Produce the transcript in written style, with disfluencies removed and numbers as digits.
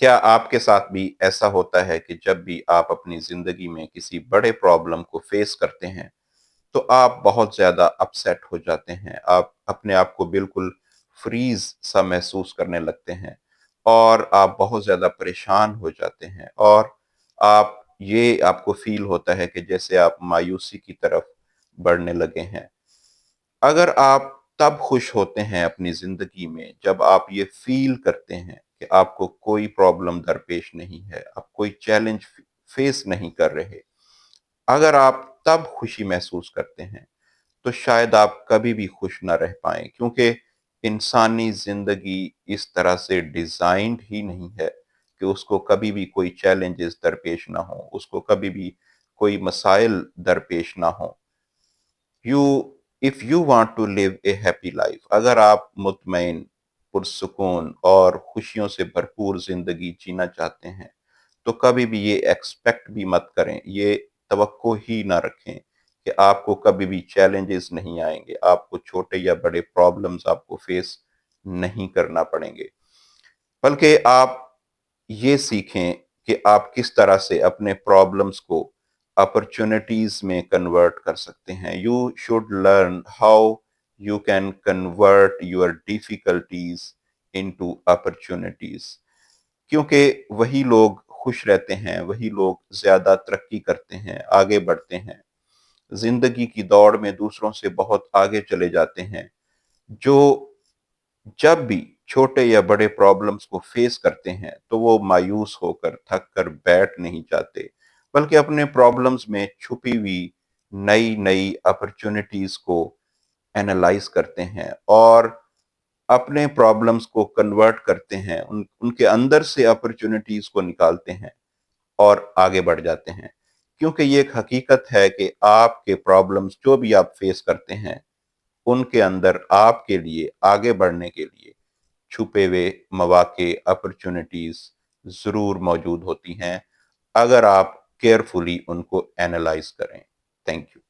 क्या आपके साथ भी ऐसा होता है कि जब भी आप अपनी ज़िंदगी में किसी बड़े प्रॉब्लम को फ़ेस करते हैं, तो आप बहुत ज़्यादा अपसेट हो जाते हैं, आप अपने आप को बिल्कुल फ्रीज़ सा महसूस करने लगते हैं और आप बहुत ज़्यादा परेशान हो जाते हैं और आप ये आपको फ़ील होता है कि जैसे आप मायूसी की तरफ बढ़ने लगे हैं। अगर आप तब खुश होते हैं अपनी ज़िंदगी में जब आप ये फ़ील करते हैं कि आपको कोई प्रॉब्लम दरपेश नहीं है, आप कोई चैलेंज फ़ेस नहीं कर रहे। अगर आप तब खुशी महसूस करते हैं, तो शायद आप कभी भी खुश ना रह पाएँ, क्योंकि इंसानी ज़िंदगी इस तरह से डिज़ाइन्ड ही नहीं है कि उसको कभी भी कोई चैलेंजेस दरपेश ना हों, उसको कभी भी कोई मसाइल दरपेश ना हों। You if you want to live a happy life, अगर आप मुतमईन, पुरसुकून और खुशियों से भरपूर जिंदगी जीना चाहते हैं, तो कभी भी ये एक्सपेक्ट भी मत करें, ये तवक्को ही ना रखें कि आपको कभी भी चैलेंजेस नहीं आएंगे, आपको छोटे या बड़े प्रॉब्लम्स आपको फेस नहीं करना पड़ेंगे। बल्कि आप ये सीखें कि आप किस तरह से अपने प्रॉब्लम्स को अपॉर्चुनिटीज में कन्वर्ट कर सकते हैं। You should learn how you can convert your difficulties into opportunities, क्योंकि वही लोग खुश रहते हैं, वही लोग ज्यादा तरक्की करते हैं, आगे बढ़ते हैं, जिंदगी की दौड़ में दूसरों से बहुत आगे चले जाते हैं, जो जब भी छोटे या बड़े प्रॉब्लम्स को फेस करते हैं तो वो मायूस होकर थक कर बैठ नहीं जाते, बल्कि अपने प्रॉब्लम्स में छुपी हुई नई नई अपॉर्चुनिटीज को एनालाइज करते हैं और अपने प्रॉब्लम्स को कन्वर्ट करते हैं, उनके अंदर से अपॉर्चुनिटीज को निकालते हैं और आगे बढ़ जाते हैं। क्योंकि ये एक हकीकत है कि आपके प्रॉब्लम्स जो भी आप फेस करते हैं, उनके अंदर आपके लिए आगे बढ़ने के लिए छुपे हुए मौके, अपॉर्चुनिटीज ज़रूर मौजूद होती हैं, अगर आप केयरफुली उनको एनालाइज करें। Thank you.